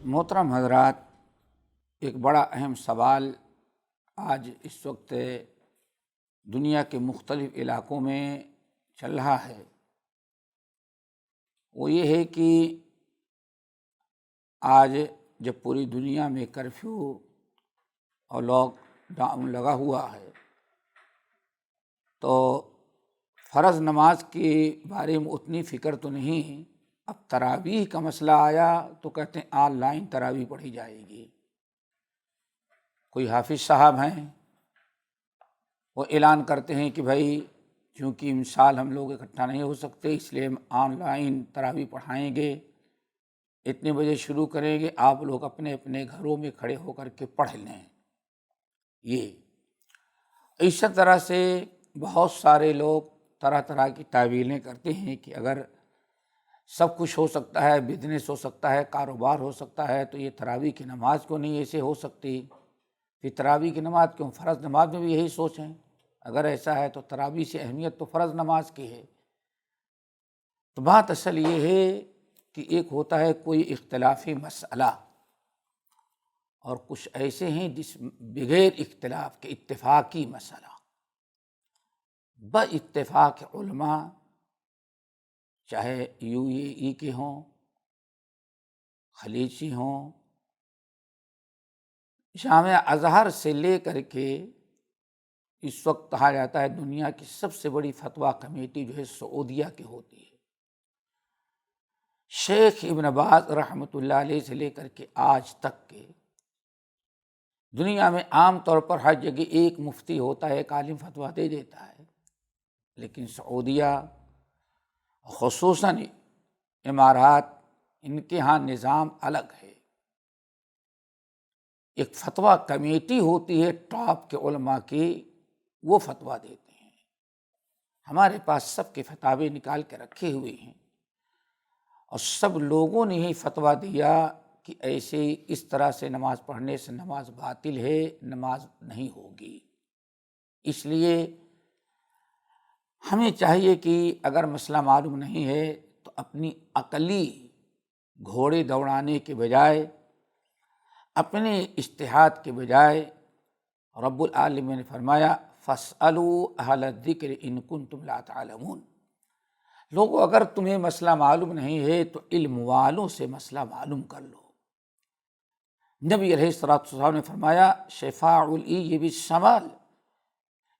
محترم حضرات، ایک بڑا اہم سوال آج اس وقت دنیا کے مختلف علاقوں میں چل رہا ہے، وہ یہ ہے کہ آج جب پوری دنیا میں کرفیو اور لاک ڈاؤن لگا ہوا ہے تو فرض نماز کے بارے میں اتنی فکر تو نہیں۔ اب تراویح کا مسئلہ آیا تو کہتے ہیں آن لائن تراویح پڑھی جائے گی۔ کوئی حافظ صاحب ہیں، وہ اعلان کرتے ہیں کہ بھائی چونکہ ان سال ہم لوگ اکٹھا نہیں ہو سکتے، اس لیے ہم آن لائن تراویح پڑھائیں گے، اتنے بجے شروع کریں گے، آپ لوگ اپنے اپنے گھروں میں کھڑے ہو کر کے پڑھ لیں۔ یہ اس طرح سے بہت سارے لوگ طرح طرح کی تعویلیں کرتے ہیں کہ اگر سب کچھ ہو سکتا ہے، بزنس ہو سکتا ہے، کاروبار ہو سکتا ہے، تو یہ تراویح کی نماز کیوں نہیں ایسے ہو سکتی؟ پھر تراویح کی نماز کیوں؟ فرض نماز میں بھی یہی سوچ ہے۔ اگر ایسا ہے تو تراویح سے اہمیت تو فرض نماز کی ہے۔ تو بات اصل یہ ہے کہ ایک ہوتا ہے کوئی اختلافی مسئلہ، اور کچھ ایسے ہیں جس بغیر اختلاف کے اتفاقی مسئلہ، باتفاق علماء، چاہے UAE کے ہوں، خلیجی ہوں، جامعہ ازہر سے لے کر کے اس وقت کہا جاتا ہے دنیا کی سب سے بڑی فتویٰ کمیٹی جو ہے سعودیہ کی ہوتی ہے۔ شیخ ابن باز رحمۃ اللہ علیہ سے لے کر کے آج تک کے دنیا میں عام طور پر ہر جگہ ایک مفتی ہوتا ہے، ایک عالم فتویٰ دے دیتا ہے، لیکن سعودیہ خصوصاً امارات، ان کے ہاں نظام الگ ہے۔ ایک فتویٰ کمیٹی ہوتی ہے ٹاپ کے علماء کی، وہ فتویٰ دیتے ہیں۔ ہمارے پاس سب کے فتاوے نکال کے رکھے ہوئے ہیں، اور سب لوگوں نے ہی فتویٰ دیا کہ ایسے اس طرح سے نماز پڑھنے سے نماز باطل ہے، نماز نہیں ہوگی۔ اس لیے ہمیں چاہیے کہ اگر مسئلہ معلوم نہیں ہے تو اپنی عقلی گھوڑے دوڑانے کے بجائے، اپنے اجتہاد کے بجائے، رب العالمین نے فرمایا فَاسْأَلُوا أَهْلَ الذِّكْرِ إِن كُنتُمْ لَا تَعْلَمُونَ۔ لوگوں اگر تمہیں مسئلہ معلوم نہیں ہے تو علم والوں سے مسئلہ معلوم کر لو۔ نبی علیہ الصلوۃ والسلام نے فرمایا شفاء العی بالسوال،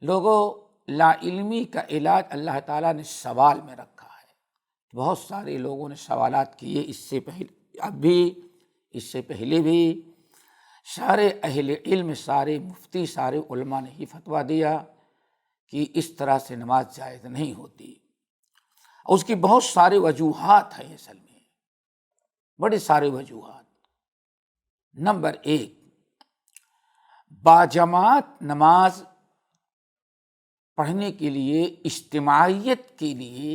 لوگوں لا علمی کا علاج اللہ تعالیٰ نے سوال میں رکھا ہے۔ بہت سارے لوگوں نے سوالات کیے، اس سے پہلے، اب بھی، اس سے پہلے بھی، سارے اہل علم، سارے مفتی، سارے علماء نے ہی فتویٰ دیا کہ اس طرح سے نماز جائز نہیں ہوتی۔ اس کی بہت سارے وجوہات ہیں، اصل میں بڑے سارے وجوہات۔ نمبر 1، باجماعت نماز پڑھنے کے لیے، اجتماعیت کے لیے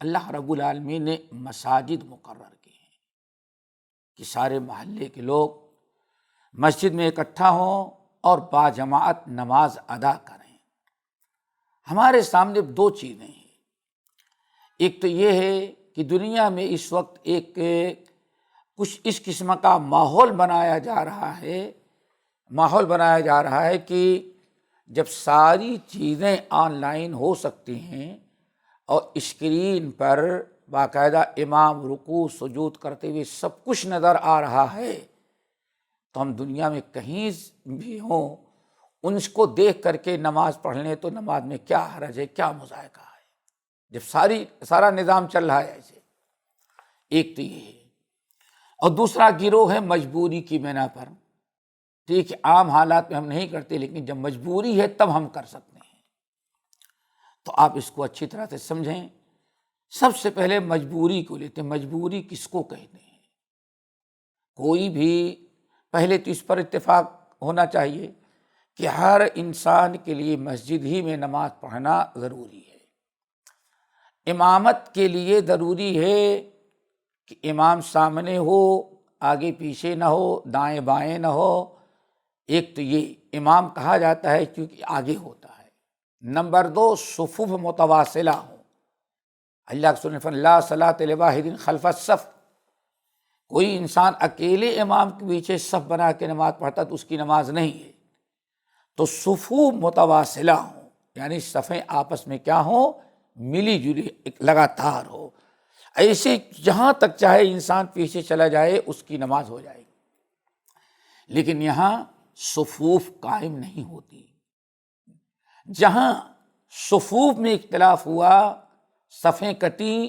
اللہ رب العالمین نے مساجد مقرر کی ہیں کہ سارے محلے کے لوگ مسجد میں اکٹھا ہوں اور باجماعت نماز ادا کریں۔ ہمارے سامنے دو چیزیں ہیں، ایک تو یہ ہے کہ دنیا میں اس وقت ایک کچھ اس قسم کا ماحول بنایا جا رہا ہے کہ جب ساری چیزیں آن لائن ہو سکتی ہیں اور اسکرین پر باقاعدہ امام رکوع سجود کرتے ہوئے سب کچھ نظر آ رہا ہے، تو ہم دنیا میں کہیں بھی ہوں، ان کو دیکھ کر کے نماز پڑھ لیں تو نماز میں کیا حرج ہے، کیا مذائقہ ہے، جب سارا نظام چل رہا ہے ایسے۔ ایک تو یہ ہے، اور دوسرا گروہ ہے مجبوری کی بنا پر۔ ٹھیک ہے، عام حالات میں ہم نہیں کرتے، لیکن جب مجبوری ہے تب ہم کر سکتے ہیں۔ تو آپ اس کو اچھی طرح سے سمجھیں۔ سب سے پہلے مجبوری کو لیتے ہیں۔ مجبوری کس کو کہتے ہیں؟ کوئی بھی، پہلے تو اس پر اتفاق ہونا چاہیے کہ ہر انسان کے لیے مسجد ہی میں نماز پڑھنا ضروری ہے۔ امامت کے لیے ضروری ہے کہ امام سامنے ہو، آگے پیچھے نہ ہو، دائیں بائیں نہ ہو۔ ایک تو یہ امام کہا جاتا ہے کیونکہ آگے ہوتا ہے۔ نمبر 2، صفوف متواصلہ ہوں۔ اللہ کے رسول نے فرمایا لا صلاۃ لواحد خلف الصف، کوئی انسان اکیلے امام کے پیچھے صف بنا کے نماز پڑھتا تو اس کی نماز نہیں ہے۔ تو صفوف متواصلہ ہوں، یعنی صفیں آپس میں کیا ہوں، ملی جلی لگاتار ہو، ایسے جہاں تک چاہے انسان پیچھے چلا جائے اس کی نماز ہو جائے گی۔ لیکن یہاں صفوف قائم نہیں ہوتی، جہاں صفوف میں اختلاف ہوا، صفیں کٹیں،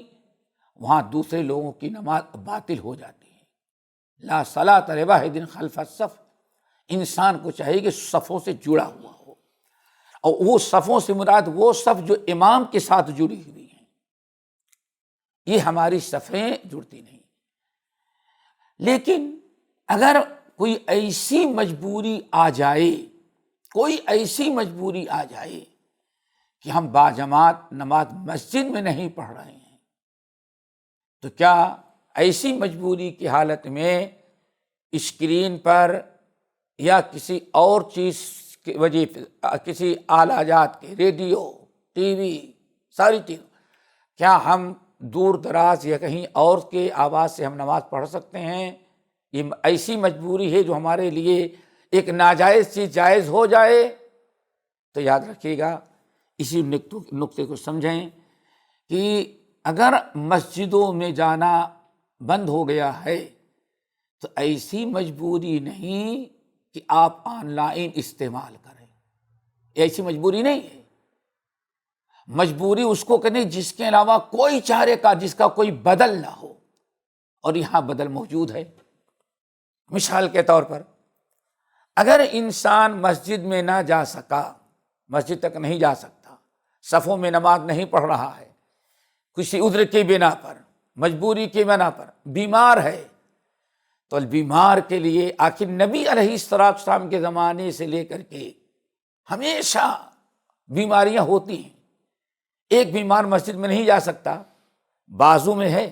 وہاں دوسرے لوگوں کی نماز باطل ہو جاتی ہے۔ لا صلاۃ لواحد خلف الصف، انسان کو چاہیے کہ صفوں سے جڑا ہوا ہو، اور وہ صفوں سے مراد وہ صف جو امام کے ساتھ جڑی ہوئی ہیں، یہ ہماری صفیں جڑتی نہیں۔ لیکن اگر کوئی ایسی مجبوری آ جائے، کوئی ایسی مجبوری آ جائے کہ ہم باجماعت نماز مسجد میں نہیں پڑھ رہے ہیں، تو کیا ایسی مجبوری کی حالت میں اسکرین پر یا کسی اور چیز کی وجہ کسی آلہ جات کے، ریڈیو، ٹی وی، ساری چیز، کیا ہم دور دراز یا کہیں اور کے آواز سے ہم نماز پڑھ سکتے ہیں؟ یہ ایسی مجبوری ہے جو ہمارے لیے ایک ناجائز چیز جائز ہو جائے تو یاد رکھیے گا، اسی نقطے کو سمجھیں کہ اگر مسجدوں میں جانا بند ہو گیا ہے تو ایسی مجبوری نہیں کہ آپ آن لائن استعمال کریں، ایسی مجبوری نہیں ہے۔ مجبوری اس کو کریں جس کے علاوہ کوئی چارے کا، جس کا کوئی بدل نہ ہو، اور یہاں بدل موجود ہے۔ مثال کے طور پر اگر انسان مسجد میں نہ جا سکا، مسجد تک نہیں جا سکتا، صفوں میں نماز نہیں پڑھ رہا ہے، کسی عذر کی بنا پر، مجبوری کی بنا پر بیمار ہے، تو بیمار کے لیے آخر نبی علیہ السلام کے زمانے سے لے کر کے ہمیشہ بیماریاں ہوتی ہیں۔ ایک بیمار مسجد میں نہیں جا سکتا، بازو میں ہے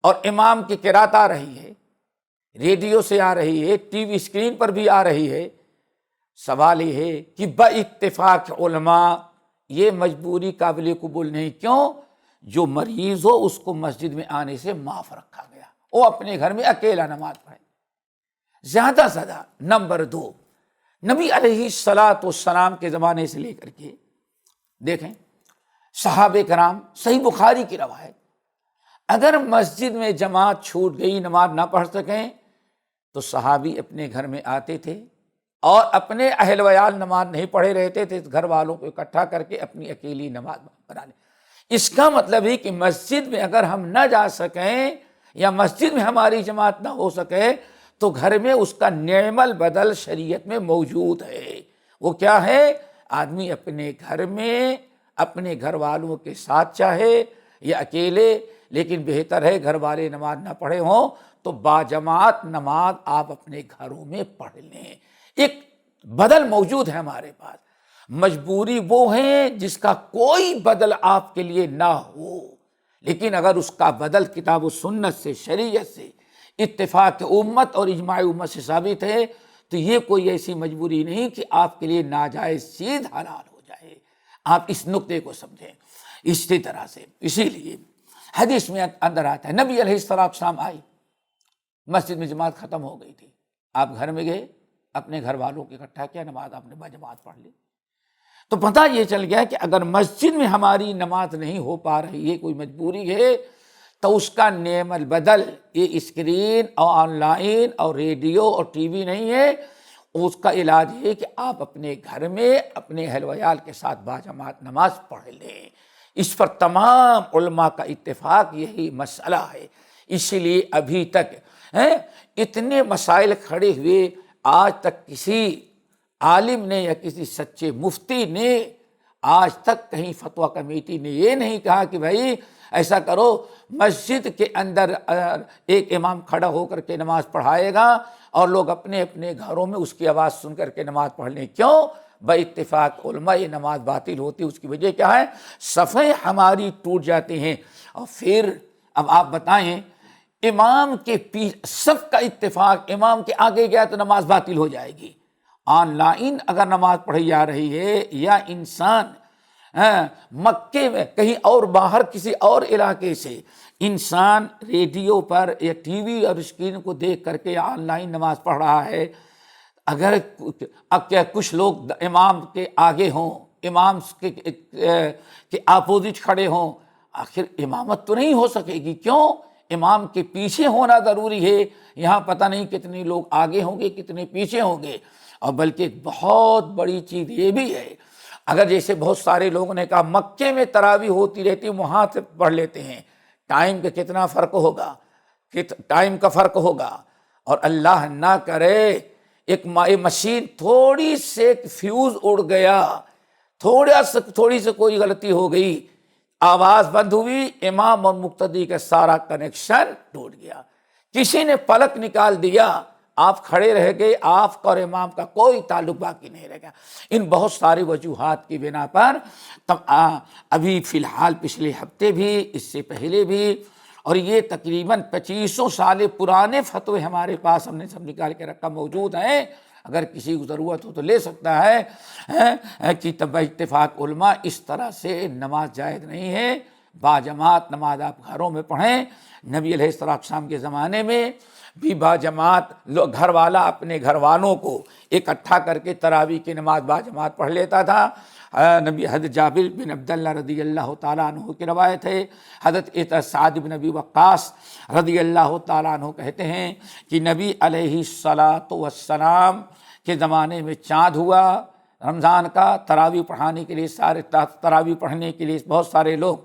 اور امام کی قرات آ رہی ہے، ریڈیو سے آ رہی ہے، ٹی وی اسکرین پر بھی آ رہی ہے، سوال یہ ہے کہ باتفاق علماء یہ مجبوری قابل قبول نہیں۔ کیوں؟ جو مریض ہو اس کو مسجد میں آنے سے معاف رکھا گیا، وہ اپنے گھر میں اکیلا نماز پڑھے۔ زیادہ سے زیادہ نمبر 2، نبی علیہ السلام کے زمانے سے لے کر کے دیکھیں صحابہ کرام، صحیح بخاری کی روایت، اگر مسجد میں جماعت چھوٹ گئی، نماز نہ پڑھ سکیں تو صحابی اپنے گھر میں آتے تھے اور اپنے اہل ویال نماز نہیں پڑھے رہتے تھے، گھر والوں کو اکٹھا کر کے اپنی اکیلی نماز پڑھا لیں۔ اس کا مطلب ہے کہ مسجد میں اگر ہم نہ جا سکیں یا مسجد میں ہماری جماعت نہ ہو سکے تو گھر میں اس کا نعم البدل شریعت میں موجود ہے۔ وہ کیا ہے؟ آدمی اپنے گھر میں اپنے گھر والوں کے ساتھ چاہے یا اکیلے، لیکن بہتر ہے گھر والے نماز نہ پڑھے ہوں تو باجماعت نماز آپ اپنے گھروں میں پڑھ لیں۔ ایک بدل موجود ہے ہمارے پاس۔ مجبوری وہ ہے جس کا کوئی بدل آپ کے لیے نہ ہو، لیکن اگر اس کا بدل کتاب و سنت سے، شریعت سے، اتفاق امت اور اجماع امت سے ثابت ہے تو یہ کوئی ایسی مجبوری نہیں کہ آپ کے لیے ناجائز چیز حلال ہو جائے۔ آپ اس نقطے کو سمجھیں۔ اسی طرح سے، اسی لیے حدیث میں اندر آتا ہے، نبی علیہ السلام آئی، مسجد میں جماعت ختم ہو گئی تھی، آپ گھر میں گئے، اپنے گھر والوں کو اکٹھا کیا، نماز آپ نے باجماعت پڑھ لی۔ تو پتہ یہ چل گیا کہ اگر مسجد میں ہماری نماز نہیں ہو پا رہی ہے، کوئی مجبوری ہے، تو اس کا نعم البدل یہ اسکرین اور آن لائن اور ریڈیو اور ٹی وی نہیں ہے، اس کا علاج ہے کہ آپ اپنے گھر میں اپنے اہل ویال کے ساتھ باجماعت نماز پڑھ لیں۔ اس پر تمام علماء کا اتفاق، یہی مسئلہ ہے۔ اسی لیے ابھی تک اتنے مسائل کھڑے ہوئے، آج تک کسی عالم نے یا کسی سچے مفتی نے آج تک کہیں فتویٰ کمیٹی نے یہ نہیں کہا کہ بھائی ایسا کرو، مسجد کے اندر ایک امام کھڑا ہو کر کے نماز پڑھائے گا اور لوگ اپنے اپنے گھروں میں اس کی آواز سن کر کے نماز پڑھ لیں۔ کیوں؟ باتفاق علماء یہ نماز باطل ہوتی ہے۔ اس کی وجہ کیا ہے؟ صفیں ہماری ٹوٹ جاتی ہیں۔ اور پھر اب آپ بتائیں، امام کے سب کا اتفاق، امام کے آگے گیا تو نماز باطل ہو جائے گی۔ آن لائن اگر نماز پڑھی جا رہی ہے یا انسان مکے میں کہیں اور باہر کسی اور علاقے سے انسان ریڈیو پر یا ٹی وی اور اسکرین کو دیکھ کر کے آن لائن نماز پڑھ رہا ہے، اگر کچھ لوگ امام کے آگے ہوں، امام کے اپوزٹ کھڑے ہوں، آخر امامت تو نہیں ہو سکے گی۔ کیوں؟ امام کے پیچھے ہونا ضروری ہے۔ یہاں پتہ نہیں کتنے لوگ آگے ہوں گے، کتنے پیچھے ہوں گے۔ اور بلکہ بہت بڑی چیز یہ بھی ہے، اگر جیسے بہت سارے لوگوں نے کہا مکے میں تراویح ہوتی رہتی، وہاں سے پڑھ لیتے ہیں، ٹائم کا کتنا فرق ہوگا، ٹائم کا فرق ہوگا۔ اور اللہ نہ کرے ایک مشین تھوڑی سے فیوز اڑ گیا، تھوڑی سے کوئی غلطی ہو گئی، آواز بند ہوئی، امام اور مقتدی کا سارا کنیکشن ٹوٹ گیا، کسی نے پلک نکال دیا، آپ کھڑے رہ گئے، آپ کا اور امام کا کوئی تعلق باقی نہیں رہ گیا۔ ان بہت ساری وجوہات کی بنا پر ابھی فی الحال پچھلے ہفتے بھی، اس سے پہلے بھی، اور یہ تقریباً 2500 سال پرانے فتوے ہمارے پاس ہم نے سب نکال کے رکھا موجود ہیں، اگر کسی کو ضرورت ہو تو لے سکتا ہے کہ تب اتفاق علماء اس طرح سے نماز جائز نہیں ہے۔ باجماعت نماز آپ گھروں میں پڑھیں۔ نبی علیہ السلام کے زمانے میں بھی باجماعت گھر والا اپنے گھر والوں کو اکٹھا کر کے تراویح کی نماز باجماعت پڑھ لیتا تھا۔ نبی حضرت جابر بن عبداللہ رضی اللہ تعالیٰ عنہ کی روایت ہے، حضرت سعد بن ابی وقاص رضی اللہ تعالیٰ عنہ کہتے ہیں کہ نبی علیہ السلام کے زمانے میں چاند ہوا رمضان کا، تراویح پڑھانے کے لیے تراویح پڑھنے کے لیے بہت سارے لوگ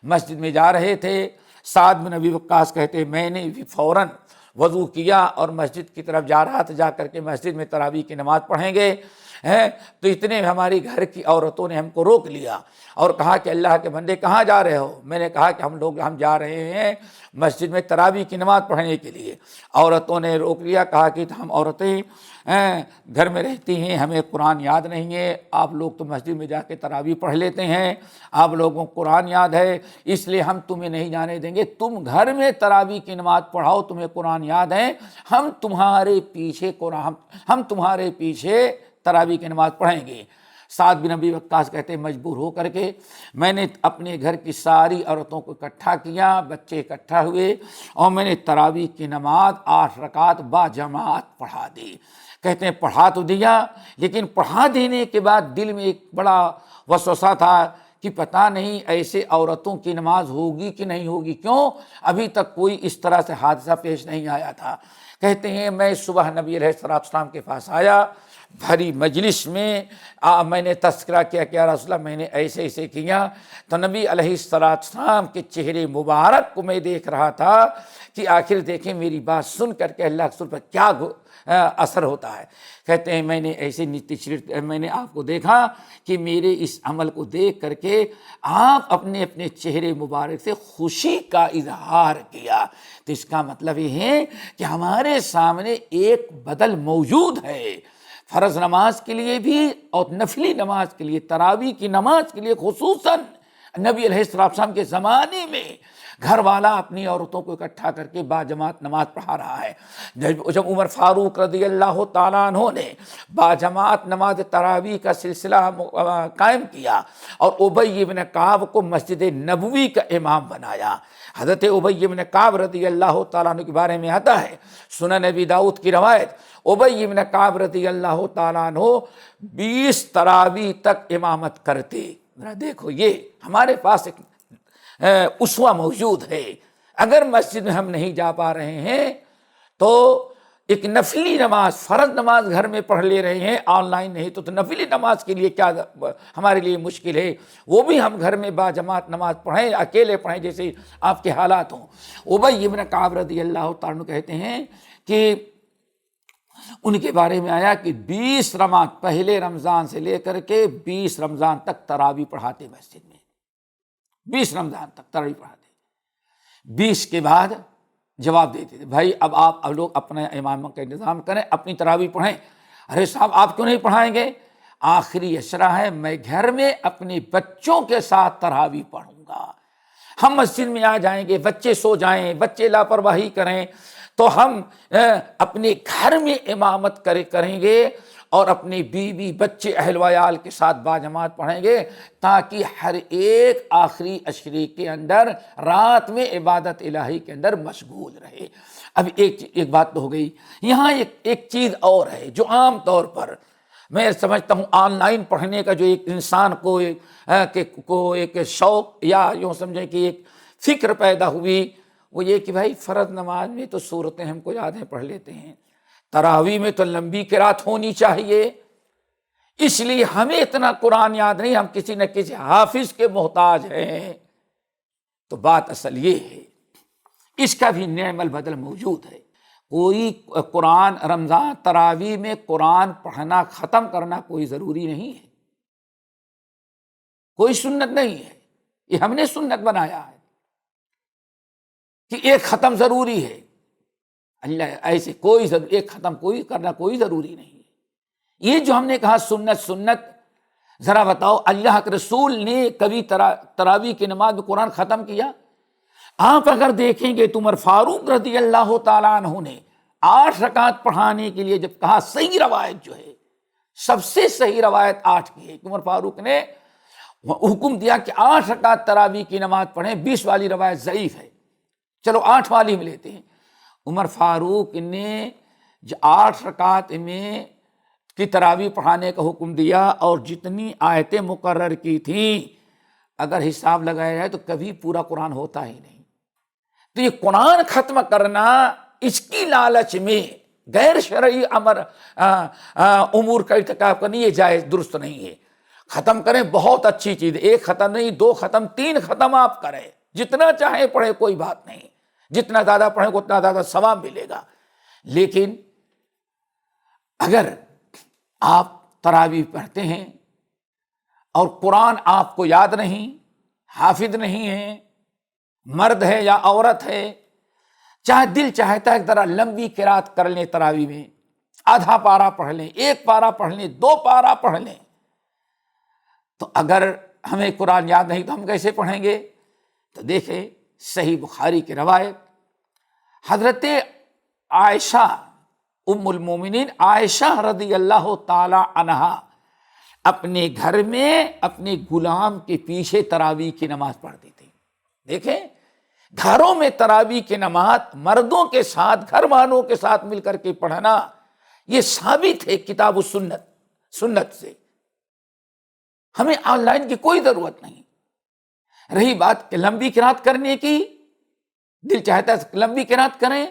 مسجد میں جا رہے تھے۔ سعد بن ابی وقاص کہتے ہیں میں نے بھی فوراً وضو کیا اور مسجد کی طرف جا رہا تھا، جا کر کے مسجد میں تراویح کی نماز پڑھیں گے تو اتنے ہماری گھر کی عورتوں نے ہم کو روک لیا اور کہا کہ اللہ کے بندے کہاں جا رہے ہو؟ میں نے کہا کہ ہم جا رہے ہیں مسجد میں تراویح کی نماز پڑھنے کے لیے۔ عورتوں نے روک لیا، کہا کہ ہم عورتیں گھر میں رہتی ہیں، ہمیں قرآن یاد نہیں ہے، آپ لوگ تو مسجد میں جا کے تراویح پڑھ لیتے ہیں، آپ لوگوں کو قرآن یاد ہے، اس لیے ہم تمہیں نہیں جانے دیں گے، تم گھر میں تراویح کی نماز پڑھاؤ، تمہیں قرآن یاد ہے، ہم تمہارے پیچھے تراویح کی نماز پڑھیں گے۔ سعد بن ابی وقاص کہتے ہیں مجبور ہو کر کے میں نے اپنے گھر کی ساری عورتوں کو اکٹھا کیا، بچے اکٹھا ہوئے اور میں نے تراویح کی نماز 8 رکعت باجماعت پڑھا دی۔ کہتے ہیں پڑھا تو دیا، لیکن پڑھا دینے کے بعد دل میں ایک بڑا وسوسہ تھا کہ پتہ نہیں ایسے عورتوں کی نماز ہوگی کہ نہیں ہوگی، کیوں؟ ابھی تک کوئی اس طرح سے حادثہ پیش نہیں آیا تھا۔ کہتے ہیں میں صبح نبی علیہ السلام کے پاس آیا، بھری مجلس میں میں نے تذکرہ کیا کہ یا رسول اللہ میں نے ایسے کیا، تو نبی علیہ السلام کے چہرے مبارک کو میں دیکھ رہا تھا کہ آخر دیکھیں میری بات سن کر کے اللہ کے رسول پر کیا اثر ہوتا ہے۔ کہتے ہیں میں نے آپ کو دیکھا کہ میرے اس عمل کو دیکھ کر کے آپ اپنے چہرے مبارک سے خوشی کا اظہار کیا، تو اس کا مطلب یہ ہے کہ ہمارے سامنے ایک بدل موجود ہے، فرض نماز کے لیے بھی اور نفلی نماز کے لیے، تراویح کی نماز کے لیے خصوصاً نبی علیہ السلام کے زمانے میں گھر والا اپنی عورتوں کو اکٹھا کر کے باجماعت نماز پڑھا رہا ہے۔ جب عمر فاروق رضی اللہ تعالیٰ عنہ نے باجماعت نماز تراویح کا سلسلہ قائم کیا اور ابی بن کعب کو مسجد نبوی کا امام بنایا، حضرت ابی بن کعب رضی اللہ تعالیٰ عنہ کے بارے میں آتا ہے سنن نبی داؤد کی روایت، ابی بن کعب رضی اللہ تعالیٰ عنہ 20 تراویح تک امامت کرتے۔ دیکھو یہ ہمارے پاس ایک اسوہ موجود ہے۔ اگر مسجد میں ہم نہیں جا پا رہے ہیں تو ایک نفلی نماز، فرض نماز گھر میں پڑھ لے رہے ہیں، آن لائن نہیں تو نفلی نماز کے لیے کیا ہمارے لیے مشکل ہے، وہ بھی ہم گھر میں باجماعت نماز پڑھیں، اکیلے پڑھیں جیسے آپ کے حالات ہوں۔ ابی بن کعب رضی اللہ تعالیٰ عنہ کہتے ہیں کہ ان کے بارے میں آیا کہ 20 رمضان، پہلے رمضان سے لے کر کے 20 رمضان تک تراویح پڑھاتے مسجد میں، 20 رمضان تک تراویح پڑھاتے، 20 کے بعد جواب دیتے تھے بھائی اب لوگ اپنے امام کا انتظام کریں، اپنی تراویح پڑھیں۔ ارے صاحب آپ کیوں نہیں پڑھائیں گے؟ آخری اشرہ ہے میں گھر میں اپنے بچوں کے ساتھ تراویح پڑھوں گا، ہم مسجد میں آ جائیں گے، بچے سو جائیں، بچے لاپرواہی کریں تو ہم اپنے گھر میں امامت کریں گے اور اپنی بیوی بچے اہل ویال کے ساتھ باجماعت پڑھیں گے، تاکہ ہر ایک آخری عشرے کے اندر رات میں عبادت الہی کے اندر مشغول رہے۔ اب ایک بات تو ہو گئی، یہاں ایک چیز اور ہے جو عام طور پر میں سمجھتا ہوں آن لائن پڑھنے کا جو ایک انسان کو ایک شوق یا یوں سمجھیں کہ ایک فکر پیدا ہوئی، وہ یہ کہ بھائی فرض نماز میں تو سورتیں ہم کو یاد ہیں پڑھ لیتے ہیں، تراویح میں تو لمبی قرات ہونی چاہیے، اس لیے ہمیں اتنا قرآن یاد نہیں، ہم کسی نہ کسی حافظ کے محتاج ہیں۔ تو بات اصل یہ ہے، اس کا بھی نعم البدل موجود ہے۔ کوئی قرآن رمضان تراویح میں قرآن پڑھنا ختم کرنا کوئی ضروری نہیں ہے، کوئی سنت نہیں ہے، یہ ہم نے سنت بنایا ہے کہ ایک ختم ضروری ہے۔ اللہ ایسے ایک ختم کرنا کوئی ضروری نہیں ہے۔ یہ جو ہم نے کہا سنت، ذرا بتاؤ اللہ کے رسول نے کبھی تراویح کی نماز میں قرآن ختم کیا؟ آپ اگر دیکھیں گے تو عمر فاروق رضی اللہ تعالیٰ عنہ نے 8 رکعت پڑھانے کے لیے جب کہا، صحیح روایت جو ہے، سب سے صحیح روایت 8 کی ہے کہ عمر فاروق نے حکم دیا کہ 8 رکعت تراویح کی نماز پڑھیں، 20 والی روایت ضعیف ہے، چلو 8 والی میں لیتے ہیں۔ عمر فاروق نے 8 رکعت میں کی تراویح پڑھانے کا حکم دیا، اور جتنی آیتیں مقرر کی تھیں اگر حساب لگایا جائے تو کبھی پورا قرآن ہوتا ہی نہیں۔ تو یہ قرآن ختم کرنا اس کی لالچ میں غیر شرعی امور کا ارتکاب کرنا یہ جائز درست نہیں ہے۔ ختم کریں بہت اچھی چیز ہے، 1 ختم نہیں، 2 ختم، 3 ختم آپ کریں، جتنا چاہیں پڑھیں کوئی بات نہیں، جتنا زیادہ پڑھیں اتنا زیادہ ثواب ملے گا۔ لیکن اگر آپ تراویح پڑھتے ہیں اور قرآن آپ کو یاد نہیں، حافظ نہیں ہے، مرد ہے یا عورت ہے، چاہے دل چاہتا ہے ذرا لمبی قرات کر لیں تراویح میں، آدھا پارہ پڑھ لیں، 1 پارہ پڑھ لیں، 2 پارہ پڑھ لیں، تو اگر ہمیں قرآن یاد نہیں تو ہم کیسے پڑھیں گے؟ تو دیکھیں صحیح بخاری کی روایت، حضرت عائشہ ام المومنین عائشہ رضی اللہ تعالی عنہا اپنے گھر میں اپنے غلام کے پیچھے تراویح کی نماز پڑھتی تھی۔ دیکھیں گھروں میں تراویح کی نماز مردوں کے ساتھ، گھر والوں کے ساتھ مل کر کے پڑھنا، یہ ثابت ہے کتاب و سنت سے، ہمیں آن لائن کی کوئی ضرورت نہیں۔ رہی بات کہ لمبی قرات کرنے کی، دل چاہتا ہے لمبی قرات کریں،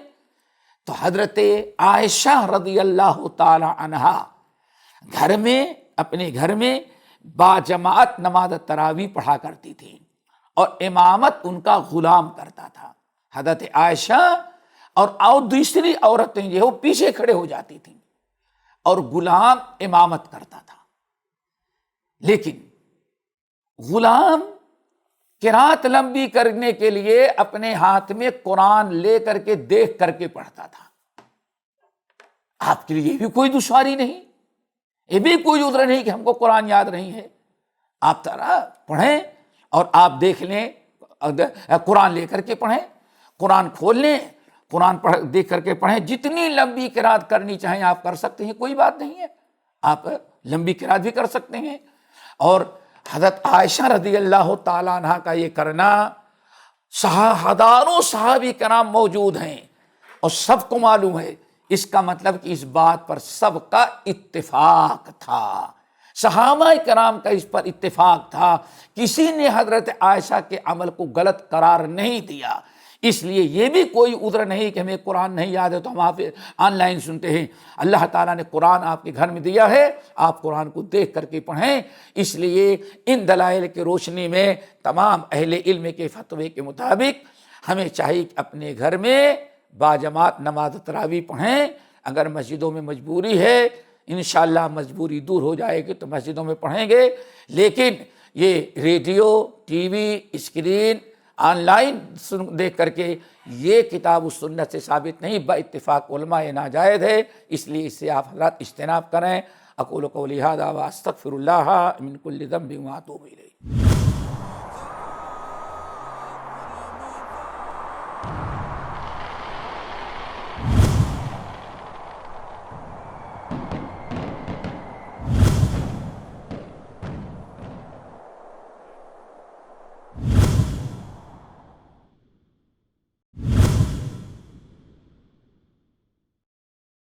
تو حضرت عائشہ رضی اللہ تعالی عنہا اپنے گھر میں باجماعت نماز تراویح پڑھا کرتی تھی، اور امامت ان کا غلام کرتا تھا۔ حضرت عائشہ اور دوسری عورتیں جو وہ پیچھے کھڑے ہو جاتی تھیں، اور غلام امامت کرتا تھا۔ لیکن غلام قرات لمبی کرنے کے لیے اپنے ہاتھ میں قرآن لے کر کے دیکھ کر کے پڑھتا تھا۔ آپ کے لیے یہ بھی کوئی دشواری نہیں، یہ بھی کوئی عذر نہیں کہ ہم کو قرآن یاد نہیں ہے، آپ ذرا پڑھیں اور آپ دیکھ لیں، قرآن لے کر کے پڑھیں، قرآن کھول لیں، قرآن دیکھ کر کے پڑھیں، جتنی لمبی قرات کرنی چاہیں آپ کر سکتے ہیں، کوئی بات نہیں ہے، آپ لمبی قرات بھی کر سکتے ہیں۔ اور حضرت عائشہ رضی اللہ تعالیٰ عنہ کا یہ کرنا، ہزاروں صحابی کرام موجود ہیں اور سب کو معلوم ہے، اس کا مطلب کہ اس بات پر سب کا اتفاق تھا، صحابہ کرام کا اس پر اتفاق تھا، کسی نے حضرت عائشہ کے عمل کو غلط قرار نہیں دیا۔ اس لیے یہ بھی کوئی عذر نہیں کہ ہمیں قرآن نہیں یاد ہے تو ہم آپ آن لائن سنتے ہیں۔ اللہ تعالیٰ نے قرآن آپ کے گھر میں دیا ہے، آپ قرآن کو دیکھ کر کے پڑھیں۔ اس لیے ان دلائل کی روشنی میں تمام اہل علم کے فتوے کے مطابق ہمیں چاہیے کہ اپنے گھر میں باجماعت نماز تراویح پڑھیں۔ اگر مسجدوں میں مجبوری ہے، انشاءاللہ مجبوری دور ہو جائے گی تو مسجدوں میں پڑھیں گے، لیکن یہ radio, T V, screen, on line دیکھ کر کے یہ کتاب و سنت سے ثابت نہیں، با اتفاق علماء یہ ناجائز ہے، اس لیے اس سے آپ حضرات اجتناب کریں۔ اقول قولی ھذا واستغفر اللہ من کل ذنب واتوب الیہ۔